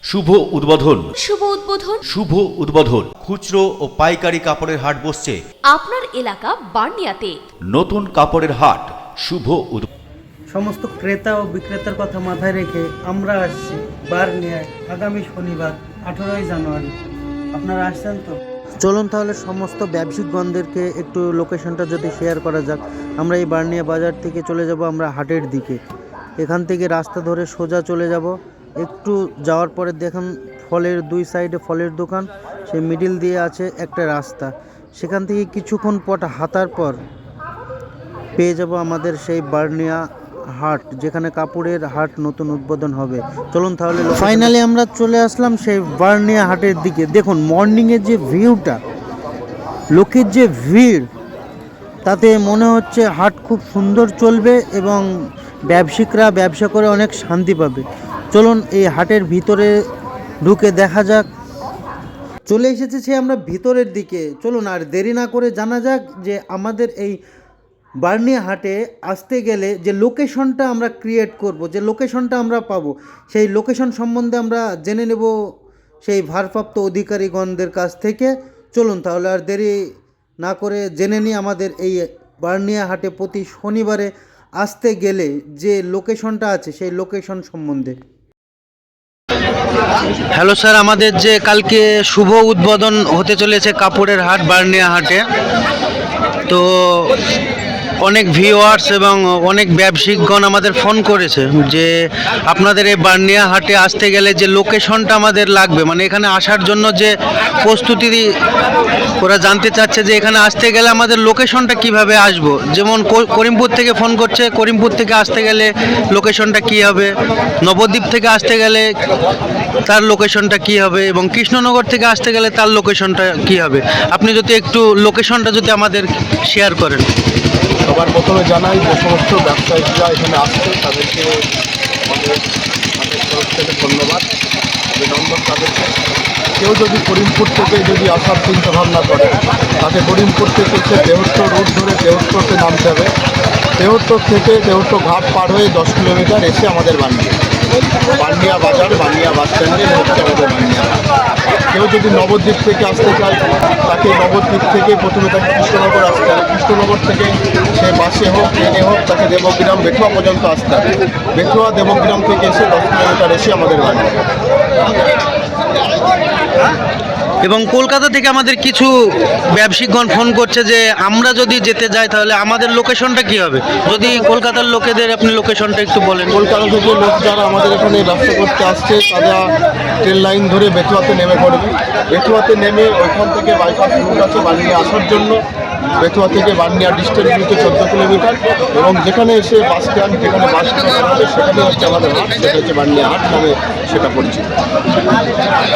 শুভ উদ্বোধন শুভ উদ্বোধন খুচরো ও পাইকারি কাপড়ের হাট বসছে আপনার এলাকা বার্নিয়াতে। নতুন কাপড়ের হাট শুভ সমস্ত ক্রেতা ও বিক্রেতার কথা মাথায় রেখে আমরা আসছি বার্নিয়ায় আগামী শনিবার 18ই জানুয়ারি। আপনারা আসছেন তো? চলুন তাহলে সমস্ত ব্যবসায়িকগণদেরকে একটু লোকেশনটা যদি শেয়ার করা যাক। আমরা এই বার্নিয়া বাজার থেকে চলে যাব আমরা হাটের দিকে। এখান থেকে রাস্তা ধরে সোজা চলে যাব, একটু যাওয়ার পরে দেখুন ফলের দুই সাইডে ফলের দোকান, সেই মিডিল দিয়ে আছে একটা রাস্তা। সেখান থেকে কিছুক্ষণ পর হাঁটার পর পেয়ে যাব আমাদের সেই বার্নিয়া হাট, যেখানে কাপড়ের হাট নতুন উদ্বোধন হবে। চলুন তাহলে ফাইনালি আমরা চলে আসলাম সেই বার্নিয়া হাটের দিকে। দেখুন মর্নিংয়ের যে ভিউটা, লোকের যে ভিড়, তাতে মনে হচ্ছে হাট খুব সুন্দর চলবে এবং ব্যবসায়িকরা ব্যবসা করে অনেক শান্তি পাবে। চলুন এই হাটের ভিতরে ঢুকে দেখা যাক। চলে এসেছি আমরা ভিতরের দিকে। চলুন আর দেরি না করে জানা যাক যে আমাদের এই বার্নিয়া হাটে আসতে গেলে যে লোকেশনটা আমরা ক্রিয়েট করব, যে লোকেশনটা আমরা পাবো, সেই লোকেশন সম্বন্ধে আমরা জেনে নেব সেই ভারপ্রাপ্ত অধিকারীগণদের কাছ থেকে। চলুন তাহলে আর দেরি না করে জেনে নিই আমাদের এই বার্নিয়া হাটে প্রতি শনিবারে আসতে গেলে যে লোকেশনটা আছে সেই লোকেশন সম্বন্ধে। হ্যালো স্যার, আমাদের যে কালকে শুভ উদ্বোধন হতে চলেছে কাপড়ের হাট বার্নিয়া হাটে, তো অনেক ভিউয়ার্স এবং অনেক ব্যবসায়িকগণ আমাদের ফোন করেছে যে আপনাদের এই বার্নিয়া হাটে আসতে গেলে যে লোকেশনটা আমাদের লাগবে, মানে এখানে আসার জন্য যে প্রস্তুতি ওরা জানতে চাচ্ছে যে এখানে আসতে গেলে আমাদের লোকেশনটা কিভাবে আসবো। যেমন করিমপুর থেকে ফোন করছে, করিমপুর থেকে আসতে গেলে লোকেশনটা কী হবে, নবদ্বীপ থেকে আসতে গেলে তার লোকেশনটা কী হবে, এবং কৃষ্ণনগর থেকে আসতে গেলে তার লোকেশনটা কী হবে। আপনি যদি একটু লোকেশনটা যদি আমাদের শেয়ার করেন। সবার প্রথমে জানাই যে সমস্ত ব্যবসায়ীরা এখানে আসছে তাদেরকে আমাদের তরফ থেকে ধন্যবাদ, অভিনন্দন তাদেরকে। কেউ যদি করিমপুর থেকে যদি আসার চিন্তা ভাবনা করে, তাকে করিমপুর থেকে এসে দেহট্ট রোড ধরে দেহট্টতে নামতে হবে। দেহট্ট থেকে দেহট্ট ঘাট পার হয়ে 10 কিলোমিটার এসে আমাদের বার্নিয়া বাজার, বার্নিয়া বাস স্ট্যান্ডে হচ্ছে আমাদের বার্নিয়া। কেউ যদি নবদ্বীপ থেকে আসতে চায়, তাকে নবদ্বীপ থেকে প্রথমে তাকে কৃষ্ণনগর আসতে হবে। কৃষ্ণনগর থেকে সে বাসে হোক ট্রেনে হোক তাকে দেবগ্রাম বেথুয়া পর্যন্ত আসতে হবে। বেথুয়া দেবগ্রাম থেকে এসে 10 কিলোমিটার এসে আমাদের বাড়ি। এবং কলকাতা থেকে আমাদের কিছু ব্যবসায়িকগণ ফোন করছে যে আমরা যদি যেতে যাই তাহলে আমাদের লোকেশনটা কী হবে। যদি কলকাতার লোকেদের আপনি লোকেশনটা একটু বলেন। কলকাতা থেকে লোক যারা আমাদের এখানে ব্যবসা করতে আসছে তারা ট্রেন লাইন ধরে বেথুয়াতে নেমে পড়বে। বেথুয়াতে নেমে ওইখান থেকে বাইপাস রুট আছে বার্নিয়া আসার জন্য। বেথুয়া থেকে বার্নিয়া ডিস্টেন্স হচ্ছে 14 কিলোমিটার, এবং যেখানে এসে বাস স্ট্যান্ড, যেখানে বাস স্ট্যান্ড হবে সেখানে হচ্ছে আমাদের হাট, সেটা হচ্ছে বার্নিয়া হাট নামে সেটা পরিচিত।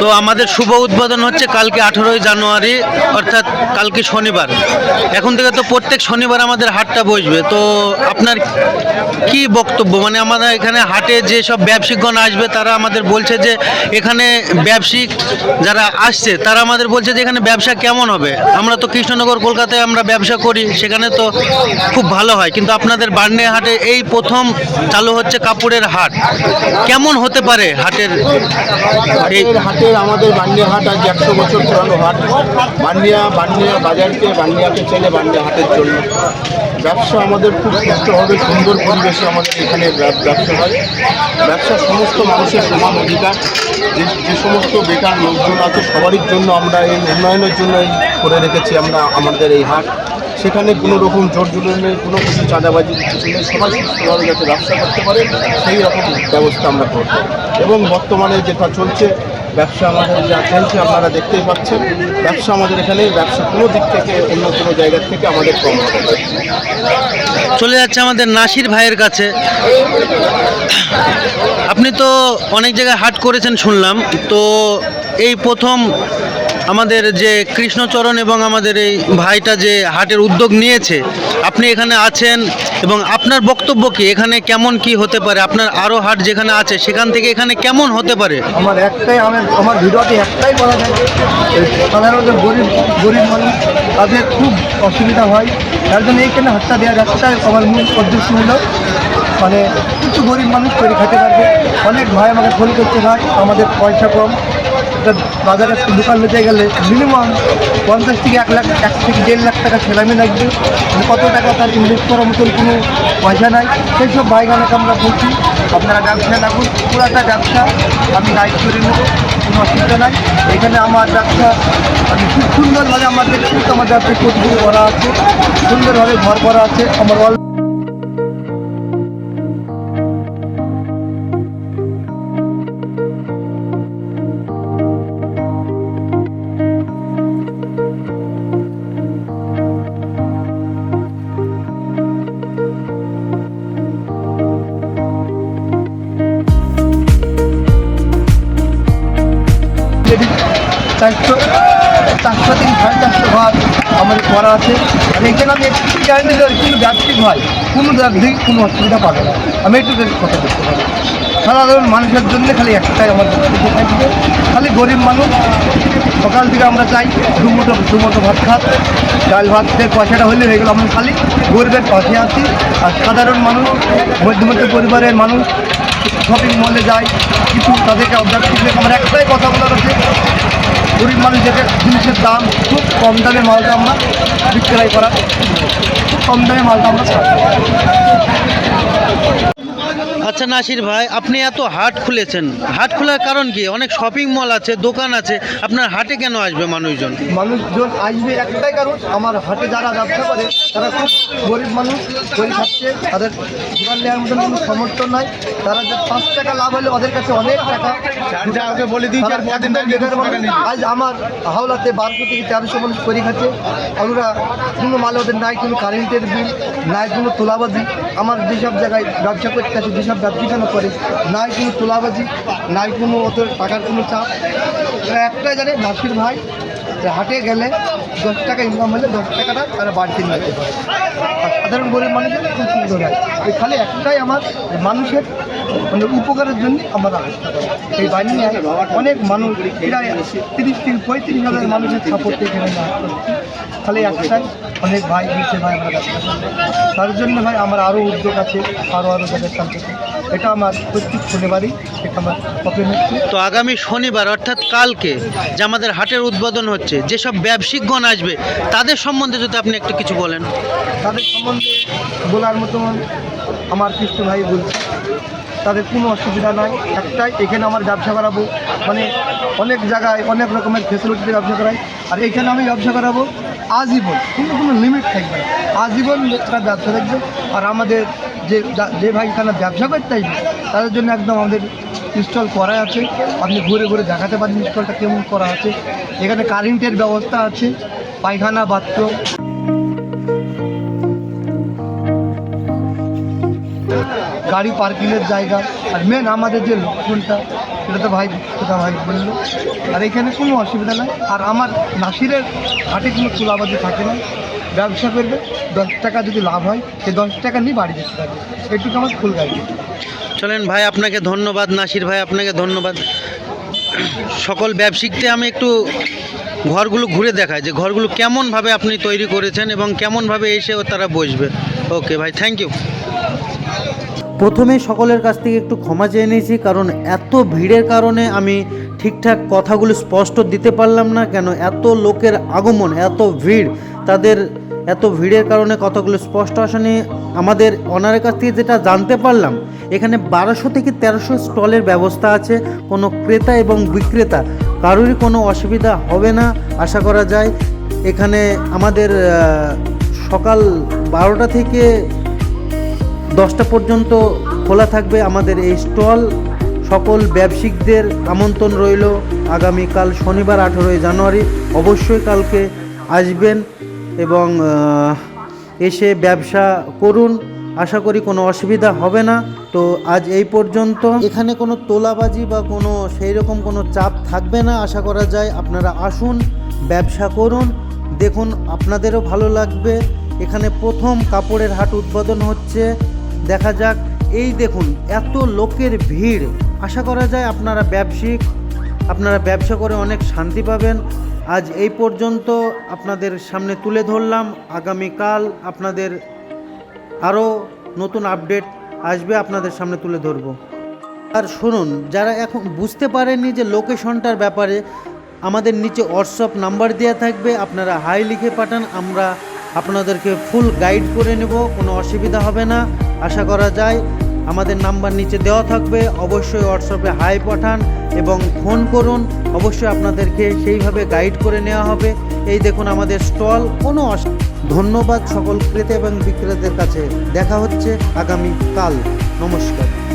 তো আমাদের শুভ উদ্বোধন হচ্ছে কালকে 18ই জানুয়ারি, অর্থাৎ কালকে শনিবার। এখন থেকে তো প্রত্যেক শনিবার আমাদের হাটটা বসবে। তো আপনার কি বক্তব্য, মানে আমাদের এখানে হাটে যেসব ব্যবসায়িকগণ আসবে তারা আমাদের বলছে যে এখানে ব্যবসায়িক যারা আসছে তারা আমাদের বলছে যে এখানে ব্যবসা কেমন হবে। আমরা তো কৃষ্ণনগর কলকাতায় আমরা ব্যবসা করি, সেখানে তো খুব ভালো হয়, কিন্তু আপনাদের বার্নিয়া হাটে এই প্রথম চালু হচ্ছে কাপড়ের হাট, কেমন হতে পারে হাটের? হাটের আমাদের বার্নিয়া হাট আজ 100 বছর পুরানো হাট। বার্নিয়া বাজারকে, বার্নিয়াকে চেনে বার্নিয়া হাটের জন্য। ব্যবসা আমাদের খুব সুস্থভাবে সুন্দর পরিবেশে আমাদের এখানে ব্যবসা হয়। ব্যবসা সমস্ত মানুষের সমান অধিকার। যে সমস্ত বেকার লোকজন আছে সবারই জন্য আমরা এই উন্নয়নের জন্য করে রেখেছি আমরা আমাদের এই হাট। সেখানে কোনো রকম জোর জুলুমের কোনো কিছু চাঁদাবাজি কিছু নেই, সবাই সুস্থভাবে যাতে ব্যবসা করতে পারে সেই রকম ব্যবস্থা আমরা করব। এবং বর্তমানে যেটা চলছে ব্যবসা আমাদের যা চলছে আপনারা দেখতেই পাচ্ছেন। ব্যবসা আমাদের এখানে ব্যবসা কোনো দিক থেকে অন্য কোনো জায়গার থেকে আমাদের কম হবে। চলে যাচ্ছে আমাদের নাসির ভাইয়ের কাছে। আপনি তো অনেক জায়গায় হাট করেছেন শুনলাম, তো এই প্রথম আমাদের যে কৃষ্ণচরণ এবং আমাদের এই ভাইটা যে হাটের উদ্যোগ নিয়েছে, আপনি এখানে আছেন এবং আপনার বক্তব্য কি, এখানে কেমন কি হতে পারে? আপনার আরও হাট যেখানে আছে সেখান থেকে এখানে কেমন হতে পারে? আমার ভিডিওতে একটাই বলা যায়, সাধারণত গরিব মানুষ তাদের খুব অসুবিধা হয়, তার জন্য এইখানে হাতটা দেওয়া যাচ্ছে। আমার মূল উদ্দেশ্য হলো মানে কিছু গরিব মানুষ তৈরি খেতে পারবে। অনেক ভাই আমাকে ফোন করছে, ভাই আমাদের পয়সা কম, একটা বাজারে একটা দোকান নিতে গেলে মিনিমাম 50 থেকে 1 লাখ, 1 থেকে 1.5 লাখ টাকা সেলামি লাগবে, মানে কত টাকা তার ইনভেস্ট করার মতন কোনো পয়সা নাই। সেই সব ভাইগানাকে আমরা বলছি আপনারা ব্যবসা লাগুন, পুরাটা ব্যবসা আমি গাইড করে নেব, কোনো অসুবিধা নাই। এখানে আমার ব্যবসা আমি খুব সুন্দরভাবে আমার ব্যক্তিগত আমার ব্যবসা কোটগুলো করা আছে, সুন্দরভাবে ঘর করা আছে আমার চারশো থেকে 450 ঘর আমাদের করা আছে। আর এখানে আমি একটু গ্যারান্টি দেওয়া কিন্তু ব্যবসায়িক হয় কোনো দিক কোনো অসুবিধা পাবে না, আমি একটু কথা বলতে পারি। সাধারণ মানুষের জন্য খালি একটাই আমার বক্তব্য থাকবে, খালি গরিব মানুষ সকাল থেকে আমরা চাই দুমুঠো ভাত খাত, ডাল ভাতের পয়সাটা হলে হয়ে গেলো। আমরা খালি গরিবের পাশে আছি। আর সাধারণ মানুষ মধ্যবিত্ত পরিবারের মানুষ শপিং মলে যায় কিছু, তাদেরকে ব্যবসায়িক আমার একটাই কথা বলার আছে, গরিব মানুষ যেটা জিনিসের দাম খুব কম দামে মালটা আমরা বিক্রয় করা, খুব কম দামে মালটা আমরা খাই। আচ্ছা নাসির ভাই, আপনি এত হাট খুলেছেন, হাট খোলার কারণ কি? অনেক শপিং মল আছে, দোকান আছে, আপনার হাটে কেন আসবে মানুষজন? মানুষজন আসবে একটাই কারণ, আমার হাটে যারা ব্যবসা করে তারা খুব গরিব মানুষ, গরিব থাকছে, তাদের দোকান নেওয়ার মতন কোনো সমর্থন নাই। তারা যে 5 টাকা লাভ হলে ওদের কাছে অনেক টাকা। আজ আমার হাওলাতে 1200 থেকে 1300 মানুষ করে খাচ্ছে, আমরা কোনো মাল ওদের নাই, কোনো কারেন্টের বিল নাই, কোনো তোলাবাজি। আমার যেসব জায়গায় ব্যবসা করতে আছে, যেসব ব্যবসাখানা করে, নাই কোনো তোলাবাজি, নাই কোনো ওদের টাকার কোনো চাপ। এরা একটাই জানে নাসির ভাই যে হাটে গেলে 10 টাকা ইনকাম হলে 10 টাকাটা তারা বাড়তি নিয়ে যেতে পারে। আর সাধারণ গরিব মানুষের খুব সুন্দর হয়। এই খালি একটাই আমার মানুষের মানে উপকারের জন্য আমরা চেষ্টা করি। এই বানিয়ে অনেক মানুষ প্রায় 30 থেকে 35 হাজার মানুষের সাপোর্টে এখানে খালি একটাই, অনেক ভাই দিচ্ছে ভাই আমরা ব্যবসা করি। তার জন্য ভাই আমার আরও উদ্যোগ আছে, আরও জায়গায় কাজ আছে। এটা আমার প্রত্যেক শনিবারই এটা আমার ওপেন হচ্ছে। তো আগামী শনিবার অর্থাৎ কালকে যে আমাদের হাটের উদ্বোধন হচ্ছে, যেসব ব্যবসায়িকগণ আসবে তাদের সম্বন্ধে যদি আপনি একটু কিছু বলেন। তাদের সম্বন্ধে বলার মতন আমার কৃষ্ণ ভাই বলছে, তাদের কোনো অসুবিধা নাই। একটাই এখানে আমার ব্যবসা করাবো, মানে অনেক জায়গায় অনেক রকমের ফেসিলিটিতে ব্যবসা করাই, আর এখানে আমি ব্যবসা করাবো আজীবন, কিন্তু কোনো লিমিট থাকবে না, আজীবন তারা ব্যবসা থাকবে। আর আমাদের যে ভাই এখানে ব্যবসা করতে আসবে তাদের জন্য একদম আমাদের স্টল করা আছে, আপনি ঘুরে ঘুরে দেখাতে পারেন স্টলটা কেমন করা আছে। এখানে কারেন্টের ব্যবস্থা আছে, পায়খানা, বাথরুম, গাড়ি পার্কিংয়ের জায়গা। আর মেন আমাদের যে লোকজনটা সেটা তো ভাই বললো। আর এখানে কোনো অসুবিধা নাই। আর আমার নাসিরের হাটে কোনো তুলাবাজি থাকে না, ব্যবসা করবে 10 টাকা যদি লাভ হয় সেই 10 টাকা নিয়ে বাড়ি যেতে পারবে, এটুকু আমার ফুল গাড়ি। চলেন ভাই, আপনাকে ধন্যবাদ। নাসির ভাই, আপনাকে ধন্যবাদ। সকল ব্যবসায়িককে আমি একটু ঘরগুলো ঘুরে দেখাই যে ঘরগুলো কেমনভাবে আপনি তৈরি করেছেন এবং কেমনভাবে এসে তারা বসবে। ওকে ভাই, থ্যাংক ইউ। প্রথমে সকলের কাছ থেকে একটু ক্ষমা চেয়ে নিয়েছি, কারণ এত ভিড়ের কারণে আমি ঠিকঠাক কথাগুলো স্পষ্ট দিতে পারলাম না। কেন এত লোকের আগমন, এত ভিড়, তাদের এত ভিড়ের কারণে কথাগুলো স্পষ্ট আসেনি। আমাদের ওনারের কাছ থেকে যেটা জানতে পারলাম, এখানে 1200 থেকে 1300 স্টলের ব্যবস্থা আছে। কোনো ক্রেতা এবং বিক্রেতা কারোরই কোনো অসুবিধা হবে না আশা করা যায়। এখানে আমাদের সকাল 12টা থেকে 10টা পর্যন্ত খোলা থাকবে আমাদের এই স্টল। সকল ব্যবসায়িকদের আমন্ত্রণ রইল আগামীকাল শনিবার 18 জানুয়ারি। অবশ্যই কালকে আসবেন এবং এসে ব্যবসা করুন, আশা করি কোনো অসুবিধা হবে না। তো আজ এই পর্যন্ত। এখানে কোনো তোলাবাজি বা কোনো সেই রকম কোনো চাপ থাকবে না আশা করা যায়। আপনারা আসুন, ব্যবসা করুন, দেখুন আপনাদেরও ভালো লাগবে। এখানে প্রথম কাপড়ের হাট উদ্বোধন হচ্ছে, দেখা যাক। এই দেখুন এত লোকের ভিড়, আশা করা যায় আপনারা ব্যবসা করে অনেক শান্তি পাবেন। আজ এই পর্যন্ত আপনাদের সামনে তুলে ধরলাম। আগামীকাল আপনাদের আরও নতুন আপডেট আসবে, আপনাদের সামনে তুলে ধরবো। আর শুনুন, যারা এখন বুঝতে পারেননি যে লোকেশনটার ব্যাপারে, আমাদের নিচে হোয়াটসঅ্যাপ নাম্বার দেওয়া থাকবে, আপনারা হাই লিখে পাঠান, আমরা আপনাদেরকে ফুল গাইড করে নেব, কোনো অসুবিধা হবে না আশা করা যায়। আমাদের নাম্বার নিচে দেওয়া থাকবে, অবশ্যই হোয়াটসঅ্যাপে হাই পাঠান এবং ফোন করুন, অবশ্যই আপনাদেরকে সেইভাবে গাইড করে নেওয়া হবে। এই দেখুন আমাদের স্টল, কোনো ধন্যবাদ সকল ক্রেতা এবং বিক্রেতাদের কাছে। দেখা হচ্ছে আগামী কাল। নমস্কার।